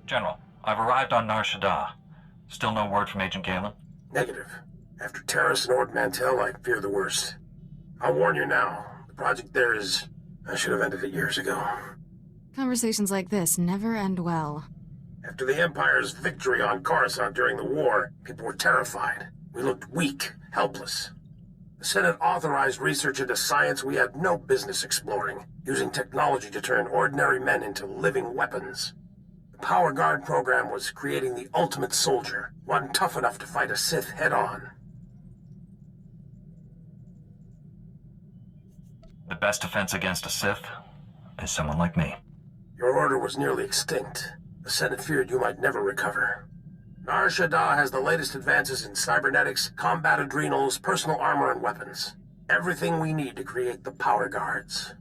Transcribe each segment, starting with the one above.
General, I've arrived on Nar Shaddaa. Still no word from Agent Galen? Negative. After Terrace and Ord Mantell, I fear the worst. I'll warn you now. The project there is... I should have ended it years ago. Conversations like this never end well. After the Empire's victory on Coruscant during the war, people were terrified. We looked weak, helpless. The Senate authorized research into science we had no business exploring, using technology to turn ordinary men into living weapons. The Power Guard program was creating the ultimate soldier, one tough enough to fight a Sith head-on. The best defense against a Sith is someone like me. Your order was nearly extinct. The Senate feared you might never recover. Nar Shaddaa has the latest advances in cybernetics, combat adrenals, personal armor, and weapons. Everything we need to create the Power Guards.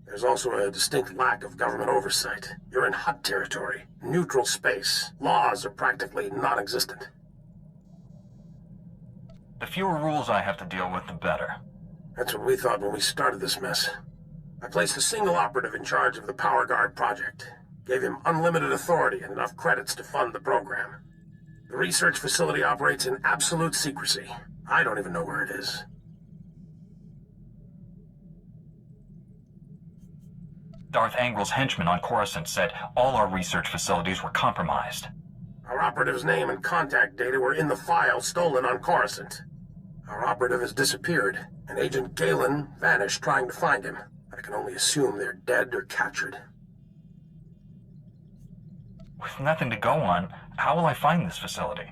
There's also a distinct lack of government oversight. You're in hot territory, neutral space. Laws are practically non-existent. The fewer rules I have to deal with, the better. That's what we thought when we started this mess. I placed a single operative in charge of the Power Guard project. Gave him unlimited authority and enough credits to fund the program. The research facility operates in absolute secrecy. I don't even know where it is. Darth Angrel's henchmen on Coruscant said all our research facilities were compromised. Our operative's name and contact data were in the file stolen on Coruscant. Our operative has disappeared, and Agent Galen vanished trying to find him. I can only assume they're dead or captured. With nothing to go on, how will I find this facility?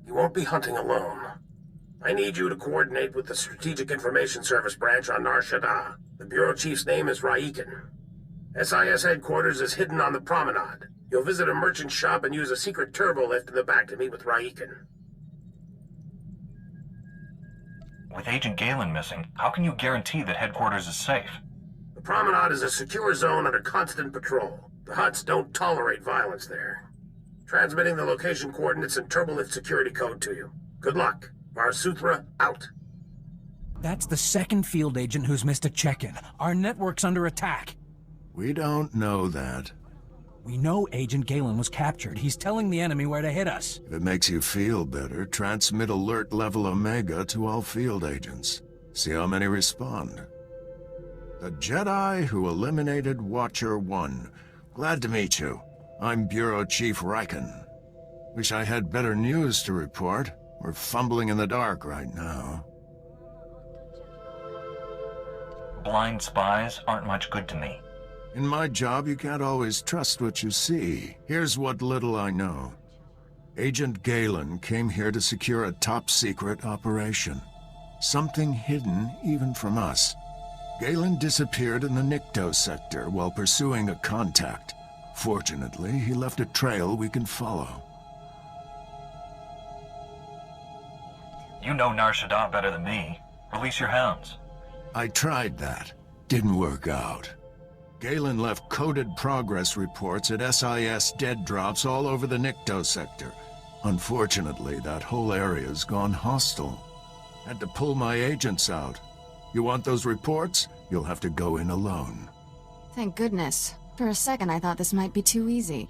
You won't be hunting alone. I need you to coordinate with the Strategic Information Service branch on Nar Shaddaa. The Bureau Chief's name is Raiken. SIS headquarters is hidden on the promenade. You'll visit a merchant shop and use a secret turbo lift in the back to meet with Raiken. With Agent Galen missing, how can you guarantee that headquarters is safe? The promenade is a secure zone under constant patrol. The Hutts don't tolerate violence there. Transmitting the location coordinates and turbolift security code to you. Good luck. Varsuthra, out. That's the second field agent who's missed a check-in. Our network's under attack. We don't know that. We know Agent Galen was captured. He's telling the enemy where to hit us. If it makes you feel better, transmit alert level Omega to all field agents. See how many respond. The Jedi who eliminated Watcher 1. Glad to meet you. I'm Bureau Chief Raiken. Wish I had better news to report. We're fumbling in the dark right now. Blind spies aren't much good to me. In my job, you can't always trust what you see. Here's what little I know. Agent Galen came here to secure a top-secret operation. Something hidden even from us. Galen disappeared in the Nikto sector while pursuing a contact. Fortunately, he left a trail we can follow. You know Nar Shaddaa better than me. Release your hounds. I tried that. Didn't work out. Galen left coded progress reports at SIS dead drops all over the Nikto sector. Unfortunately, that whole area's gone hostile. Had to pull my agents out. You want those reports? You'll have to go in alone. Thank goodness. For a second I thought this might be too easy.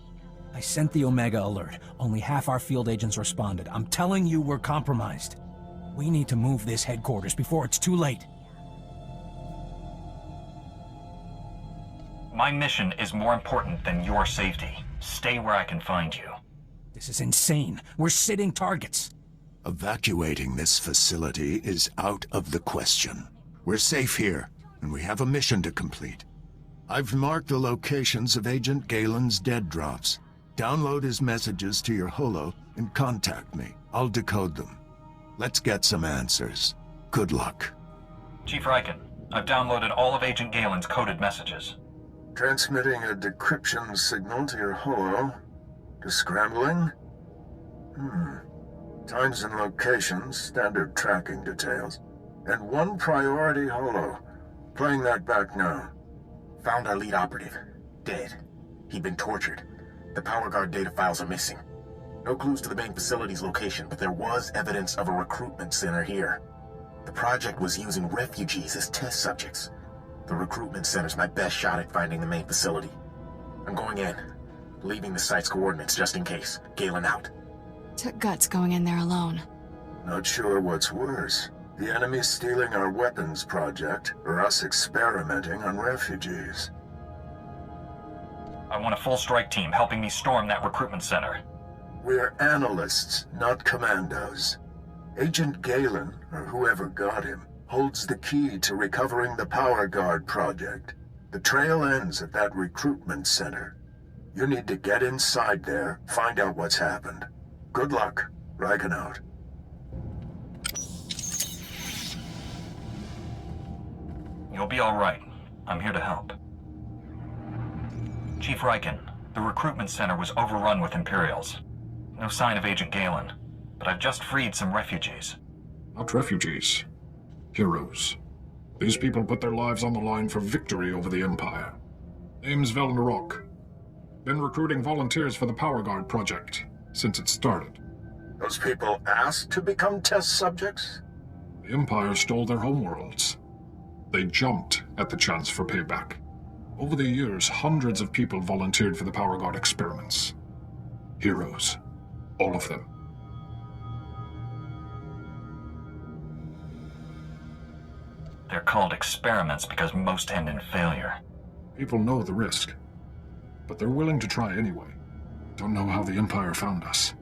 I sent the Omega alert. Only half our field agents responded. I'm telling you we're compromised. We need to move this headquarters before it's too late. My mission is more important than your safety. Stay where I can find you. This is insane. We're sitting targets. Evacuating this facility is out of the question. We're safe here, and we have a mission to complete. I've marked the locations of Agent Galen's dead drops. Download his messages to your holo and contact me. I'll decode them. Let's get some answers. Good luck. Chief Raiken, I've downloaded all of Agent Galen's coded messages. Transmitting a decryption signal to your holo. Descrambling? Times and locations, standard tracking details. And one priority holo. Playing that back now. Found our lead operative. Dead. He'd been tortured. The Power Guard data files are missing. No clues to the main facility's location, but there was evidence of a recruitment center here. The project was using refugees as test subjects. The recruitment center's my best shot at finding the main facility. I'm going in. Leaving the site's coordinates just in case. Galen out. Took guts going in there alone. Not sure what's worse. The enemy stealing our weapons project, or us experimenting on refugees. I want a full strike team helping me storm that recruitment center. We're analysts, not commandos. Agent Galen, or whoever got him, holds the key to recovering the Power Guard project. The trail ends at that recruitment center. You need to get inside there, find out what's happened. Good luck. Riken out. You'll be all right. I'm here to help. Chief Riken, the recruitment center was overrun with Imperials. No sign of Agent Galen, but I've just freed some refugees. Not refugees. Heroes. These people put their lives on the line for victory over the Empire. Name's Velnarok. Been recruiting volunteers for the Power Guard project since it started. Those people asked to become test subjects? The Empire stole their homeworlds. They jumped at the chance for payback. Over the years, hundreds of people volunteered for the Power Guard experiments. Heroes. All of them. They're called experiments because most end in failure. People know the risk, but they're willing to try anyway. Don't know how the Empire found us,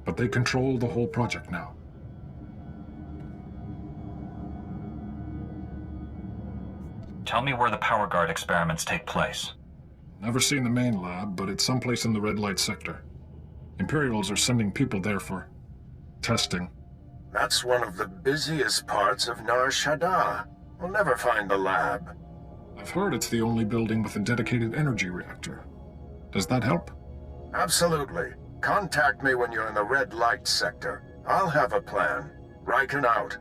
but they control the whole project now. Tell me where the Power Guard experiments take place. Never seen the main lab, but it's someplace in the red light sector. Imperials are sending people there for testing. That's one of the busiest parts of Nar Shaddaa. We'll never find the lab. I've heard it's the only building with a dedicated energy reactor. Does that help? Absolutely. Contact me when you're in the red light sector. I'll have a plan. Riken out.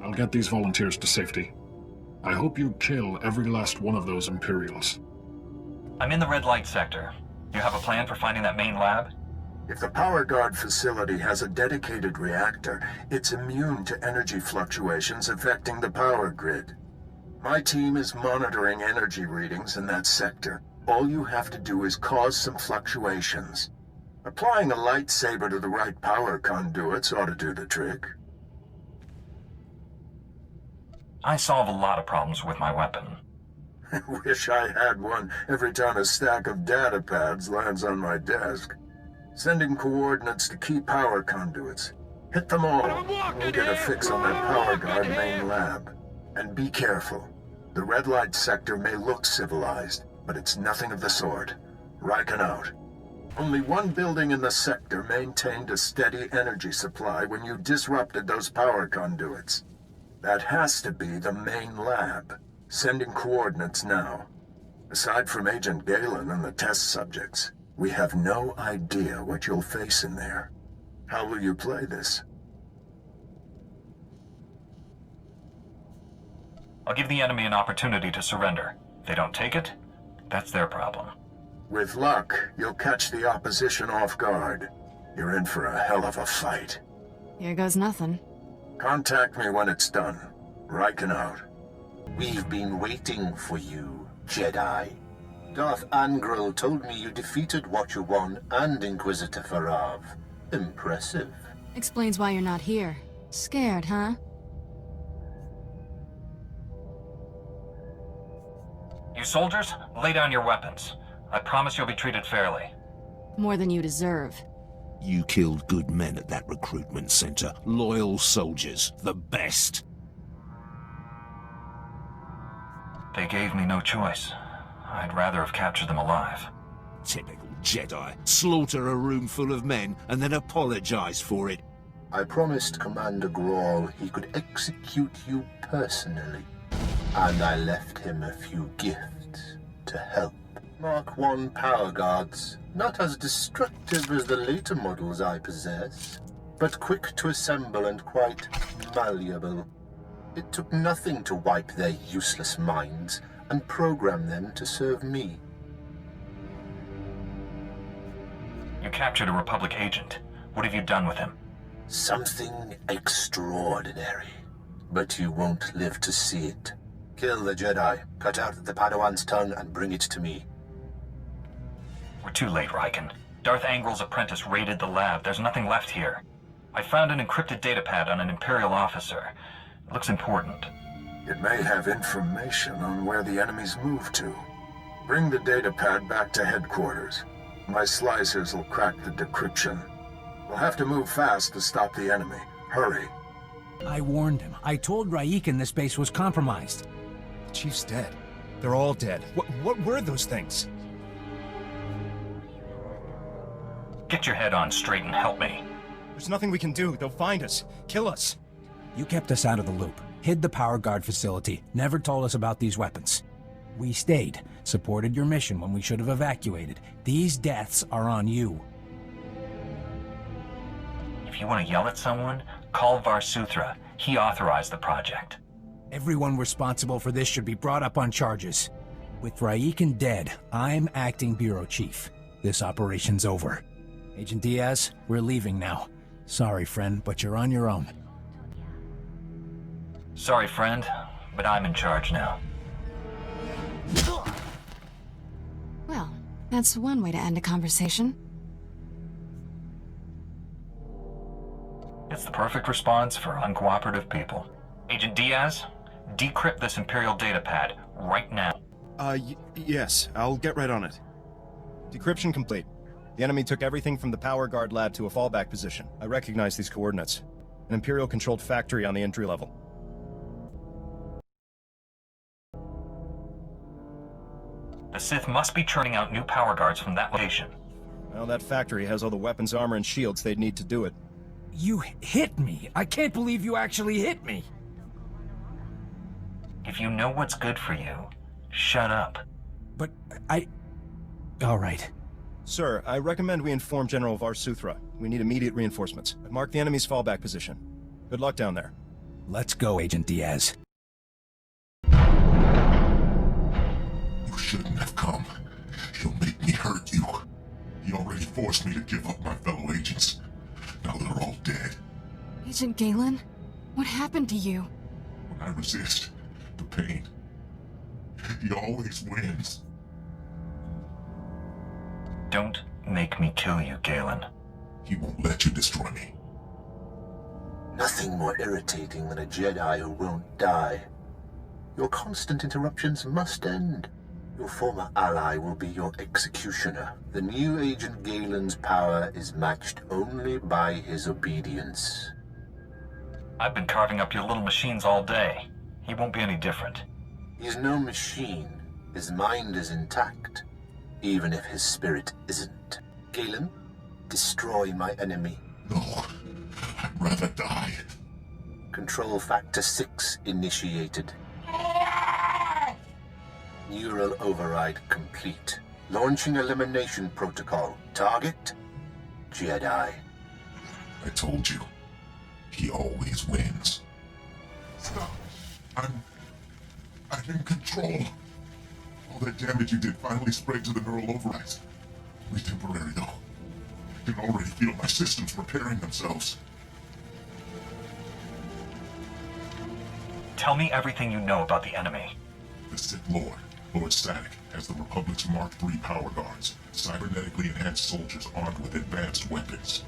I'll get these volunteers to safety. I hope you kill every last one of those Imperials. I'm in the red light sector. You have a plan for finding that main lab? If the Power Guard facility has a dedicated reactor, it's immune to energy fluctuations affecting the power grid. My team is monitoring energy readings in that sector. All you have to do is cause some fluctuations. Applying a lightsaber to the right power conduits ought to do the trick. I solve a lot of problems with my weapon. Wish I had one every time a stack of data pads lands on my desk. Sending coordinates to key power conduits. Hit them all. We'll get a fix on that Power Guard main lab. And be careful. The red light sector may look civilized, but it's nothing of the sort. Riken out. Only one building in the sector maintained a steady energy supply when you disrupted those power conduits. That has to be the main lab. Sending coordinates now. Aside from Agent Galen and the test subjects, we have no idea what you'll face in there. How will you play this? I'll give the enemy an opportunity to surrender. If they don't take it, that's their problem. With luck, you'll catch the opposition off guard. You're in for a hell of a fight. Here goes nothing. Contact me when it's done. Riken out. We've been waiting for you, Jedi. Darth Angral told me you defeated Watcher 1 and Inquisitor Farav. Impressive. Explains why you're not here. Scared, huh? You soldiers, lay down your weapons. I promise you'll be treated fairly. More than you deserve. You killed good men at that recruitment center. Loyal soldiers. The best. They gave me no choice. I'd rather have captured them alive. Typical Jedi. Slaughter a room full of men and then apologize for it. I promised Commander Grawl he could execute you personally. And I left him a few gifts to help. Mark 1 power guards, not as destructive as the later models I possess, but quick to assemble and quite malleable. It took nothing to wipe their useless minds and program them to serve me. You captured a Republic agent. What have you done with him? Something extraordinary, but you won't live to see it. Kill the Jedi, cut out the padawan's tongue, and bring it to me. We're too late, Riken. Darth Angrel's apprentice raided the lab. There's nothing left here. I found an encrypted datapad on an Imperial officer. It looks important. It may have information on where the enemies moved to. Bring the datapad back to headquarters. My slicers will crack the decryption. We'll have to move fast to stop the enemy. Hurry. I warned him. I told Raiken this base was compromised. The Chief's dead. They're all dead. What were those things? Get your head on straight and help me. There's nothing we can do. They'll find us. Kill us. You kept us out of the loop, hid the power guard facility, never told us about these weapons. We stayed, supported your mission when we should have evacuated. These deaths are on you. If you want to yell at someone, call Varsuthra. He authorized the project. Everyone responsible for this should be brought up on charges. With Raiken dead, I'm acting bureau chief. This operation's over. Agent Diaz, we're leaving now. Sorry, friend, but you're on your own. Sorry, friend, but I'm in charge now. Well, that's one way to end a conversation. It's the perfect response for uncooperative people. Agent Diaz, decrypt this Imperial datapad right now. Yes. I'll get right on it. Decryption complete. The enemy took everything from the power guard lab to a fallback position. I recognize these coordinates. An Imperial-controlled factory on the entry level. The Sith must be churning out new power guards from that location. Well, that factory has all the weapons, armor, and shields they'd need to do it. You hit me! I can't believe you actually hit me! If you know what's good for you, shut up. But all right. Sir, I recommend we inform General Varsuthra. We need immediate reinforcements. Mark the enemy's fallback position. Good luck down there. Let's go, Agent Diaz. You shouldn't have come. He'll make me hurt you. He already forced me to give up my fellow agents. Now they're all dead. Agent Galen? What happened to you? When I resist the pain, he always wins. Don't make me kill you, Galen. He won't let you destroy me. Nothing more irritating than a Jedi who won't die. Your constant interruptions must end. Your former ally will be your executioner. The new Agent Galen's power is matched only by his obedience. I've been carving up your little machines all day. He won't be any different. He's no machine. His mind is intact, even if his spirit isn't. Galen, destroy my enemy. No, I'd rather die. Control Factor 6 initiated. Neural override complete. Launching elimination protocol. Target? Jedi. I told you. He always wins. Stop. I'm in control. All that damage you did finally spread to the neural overrides. Only temporary, though. I can already feel my systems repairing themselves. Tell me everything you know about the enemy. The Sith Lord, Lord Sadek, has the Republic's Mark III power guards, cybernetically enhanced soldiers armed with advanced weapons.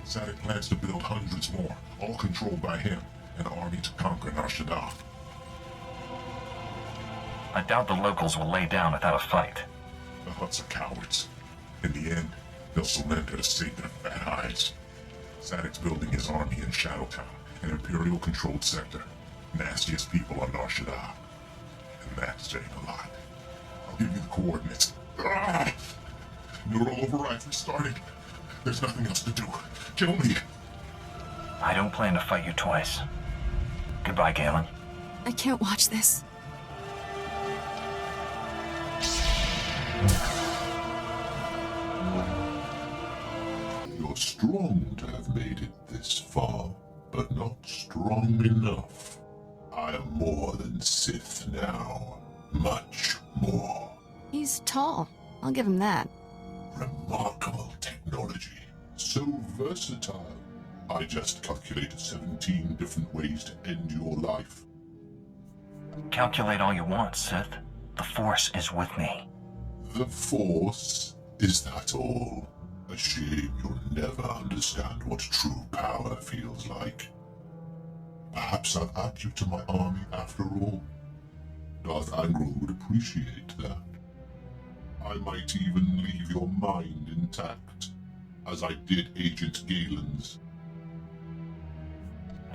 Sadek plans to build hundreds more, all controlled by him, an army to conquer Nar Shaddaa. I doubt the locals will lay down without a fight. The Hutts are cowards. In the end, they'll surrender to save their fat eyes. Sadek's building his army in Shadowtown, an Imperial-controlled sector. Nastiest people on Nar Shaddaa. And that's saying a lot. I'll give you the coordinates. Neural overrides restarting. There's nothing else to do. Kill me. I don't plan to fight you twice. Goodbye, Galen. I can't watch this. You're strong to have made it this far, but not strong enough. I am more than Sith now. Much more. He's tall. I'll give him that. Remarkable technology. So versatile. I just calculated 17 different ways to end your life. Calculate all you want, Sith. The Force is with me. The Force? Is that all? A shame you'll never understand what true power feels like. Perhaps I'll add you to my army after all. Darth Angral would appreciate that. I might even leave your mind intact, as I did Agent Galen's.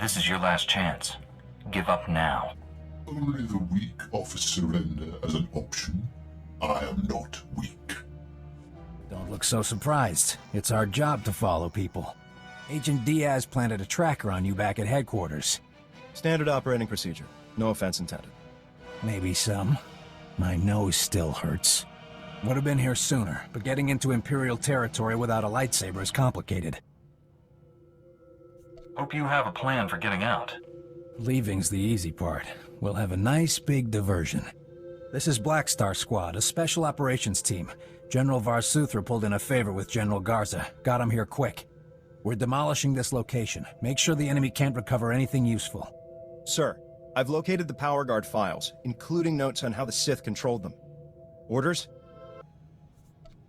This is your last chance. Give up now. Only the weak offer surrender as an option. I am not weak. Don't look so surprised. It's our job to follow people. Agent Diaz planted a tracker on you back at headquarters. Standard operating procedure. No offense intended. Maybe some. My nose still hurts. Would have been here sooner, but getting into Imperial territory without a lightsaber is complicated. Hope you have a plan for getting out. Leaving's the easy part. We'll have a nice big diversion. This is Black Star Squad, a special operations team. General Varsuthra pulled in a favor with General Garza. Got him here quick. We're demolishing this location. Make sure the enemy can't recover anything useful. Sir, I've located the Power Guard files, including notes on how the Sith controlled them. Orders?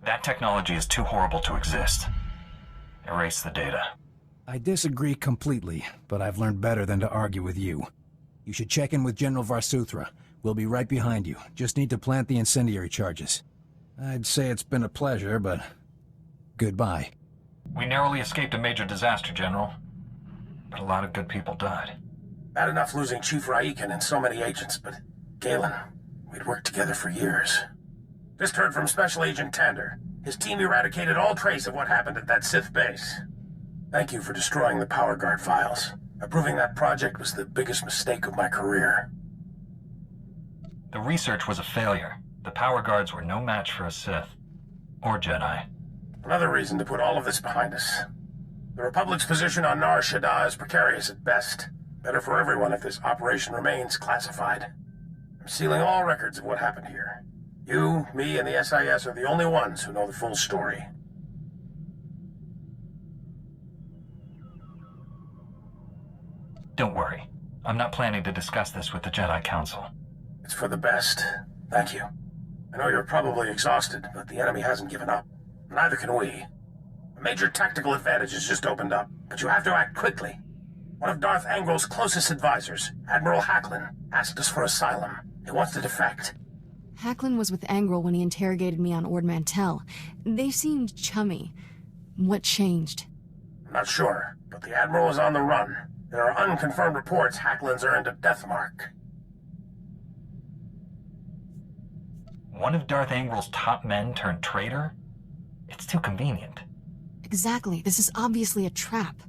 That technology is too horrible to exist. Erase the data. I disagree completely, but I've learned better than to argue with you. You should check in with General Varsuthra. We'll be right behind you. Just need to plant the incendiary charges. I'd say it's been a pleasure, but goodbye. We narrowly escaped a major disaster, General. But a lot of good people died. Bad enough losing Chief Raiken and so many agents, but Galen, we'd worked together for years. Just heard from Special Agent Tander. His team eradicated all trace of what happened at that Sith base. Thank you for destroying the Power Guard files. Approving that project was the biggest mistake of my career. The research was a failure. The Power Guards were no match for a Sith. Or Jedi. Another reason to put all of this behind us. The Republic's position on Nar Shaddaa is precarious at best. Better for everyone if this operation remains classified. I'm sealing all records of what happened here. You, me, and the SIS are the only ones who know the full story. Don't worry. I'm not planning to discuss this with the Jedi Council. It's for the best. Thank you. I know you're probably exhausted, but the enemy hasn't given up. Neither can we. A major tactical advantage has just opened up, but you have to act quickly. One of Darth Angral's closest advisors, Admiral Hacklin, asked us for asylum. He wants to defect. Hacklin was with Angral when he interrogated me on Ord Mantell. They seemed chummy. What changed? I'm not sure, but the Admiral is on the run. There are unconfirmed reports Hacklin's earned a death mark. One of Darth Angral's top men turned traitor? It's too convenient. Exactly. This is obviously a trap.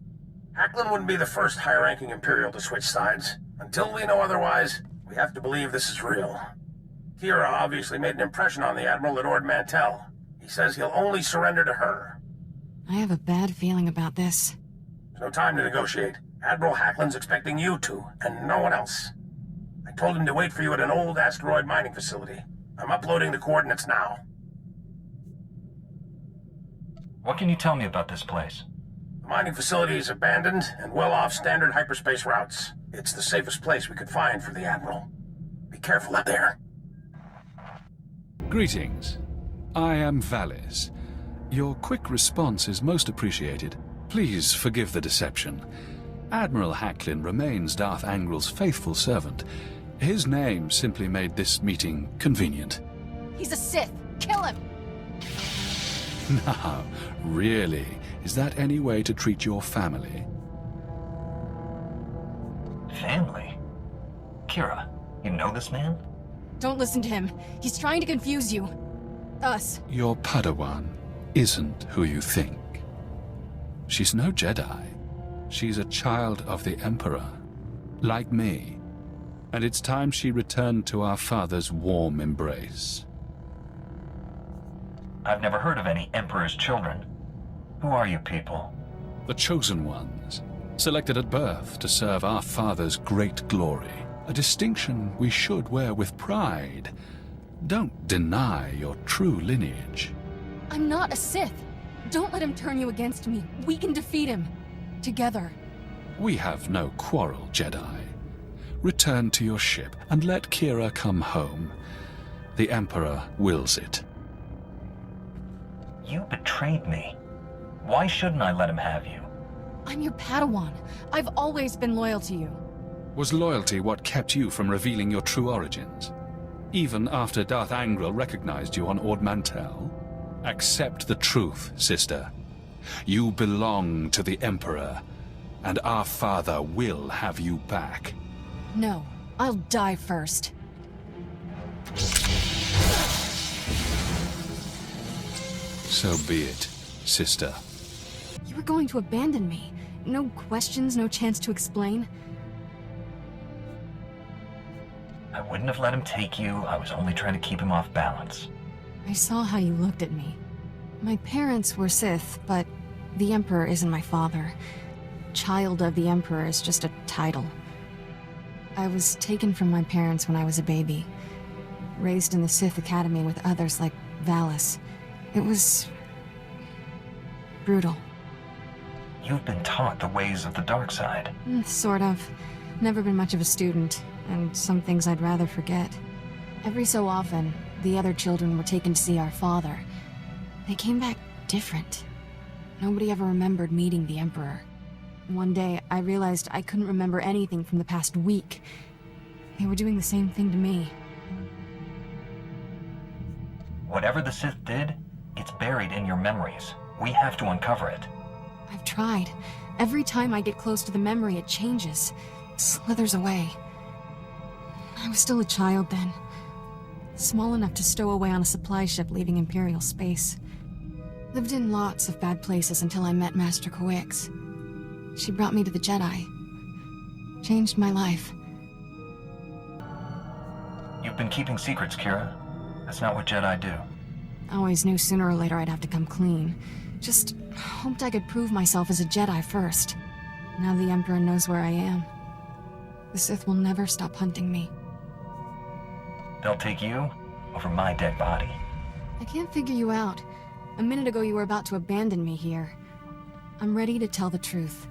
Hacklin wouldn't be the first high-ranking Imperial to switch sides. Until we know otherwise, we have to believe this is real. Kira obviously made an impression on the Admiral at Ord Mantell. He says he'll only surrender to her. I have a bad feeling about this. There's no time to negotiate. Admiral Hacklin's expecting you to, and no one else. I told him to wait for you at an old asteroid mining facility. I'm uploading the coordinates now. What can you tell me about this place? The mining facility is abandoned and well off standard hyperspace routes. It's the safest place we could find for the Admiral. Be careful out there. Greetings. I am Valis. Your quick response is most appreciated. Please forgive the deception. Admiral Hacklin remains Darth Angral's faithful servant. His name simply made this meeting convenient. He's a Sith! Kill him! Now, really, is that any way to treat your family? Family? Kira, you know this man? Don't listen to him. He's trying to confuse you. Us. Your padawan isn't who you think. She's no Jedi. She's a child of the Emperor, like me. And it's time she returned to our father's warm embrace. I've never heard of any Emperor's children. Who are you people? The chosen ones, selected at birth to serve our father's great glory. A distinction we should wear with pride. Don't deny your true lineage. I'm not a Sith. Don't let him turn you against me. We can defeat him. Together. We have no quarrel, Jedi. Return to your ship and let Kira come home. The Emperor wills it. You betrayed me. Why shouldn't I let him have you? I'm your padawan. I've always been loyal to you. Was loyalty what kept you from revealing your true origins? Even after Darth Angral recognized you on Ord Mantell? Accept the truth, sister. You belong to the Emperor, and our father will have you back. No, I'll die first. So be it, sister. You were going to abandon me. No questions, no chance to explain. I wouldn't have let him take you. I was only trying to keep him off balance. I saw how you looked at me. My parents were Sith, but the Emperor isn't my father. Child of the Emperor is just a title. I was taken from my parents when I was a baby. Raised in the Sith Academy with others like Valis. It was brutal. You've been taught the ways of the dark side. Sort of. Never been much of a student, and some things I'd rather forget. Every so often, the other children were taken to see our father. They came back different. Nobody ever remembered meeting the Emperor. One day, I realized I couldn't remember anything from the past week. They were doing the same thing to me. Whatever the Sith did, it's buried in your memories. We have to uncover it. I've tried. Every time I get close to the memory, it changes. Slithers away. I was still a child then. Small enough to stow away on a supply ship leaving Imperial space. Lived in lots of bad places until I met Master Kawix. She brought me to the Jedi. Changed my life. You've been keeping secrets, Kira. That's not what Jedi do. Always knew sooner or later I'd have to come clean. Just hoped I could prove myself as a Jedi first. Now the Emperor knows where I am. The Sith will never stop hunting me. They'll take you over my dead body. I can't figure you out. A minute ago you were about to abandon me here. I'm ready to tell the truth.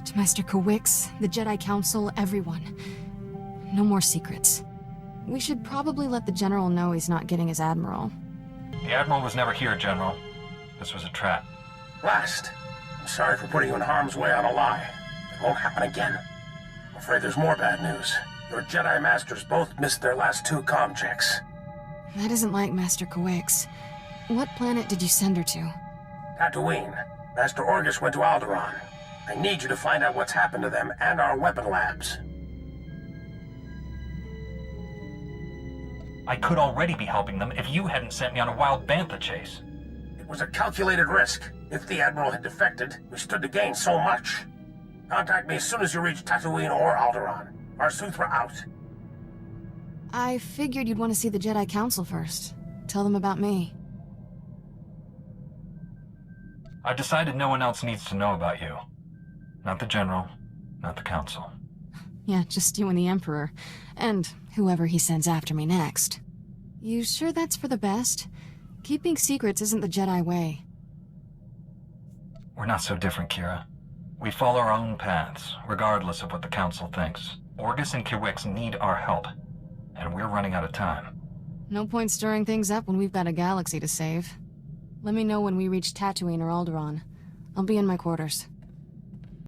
To Master Kawix, the Jedi Council, everyone. No more secrets. We should probably let the General know he's not getting his Admiral. The Admiral was never here, General. This was a trap. Last. I'm sorry for putting you in harm's way on a lie. It won't happen again. I'm afraid there's more bad news. Your Jedi Masters both missed their last 2 comm checks. That isn't like Master Kawix. What planet did you send her to? Tatooine. Master Orgus went to Alderaan. I need you to find out what's happened to them and our weapon labs. I could already be helping them if you hadn't sent me on a wild bantha chase. It was a calculated risk. If the Admiral had defected, we stood to gain so much. Contact me as soon as you reach Tatooine or Alderaan. Our suits were out. I figured you'd want to see the Jedi Council first. Tell them about me. I've decided no one else needs to know about you. Not the General, not the Council. Yeah, just you and the Emperor. And whoever he sends after me next. You sure that's for the best? Keeping secrets isn't the Jedi way. We're not so different, Kira. We follow our own paths, regardless of what the Council thinks. Orgus and Kawix need our help, and we're running out of time. No point stirring things up when we've got a galaxy to save. Let me know when we reach Tatooine or Alderaan. I'll be in my quarters.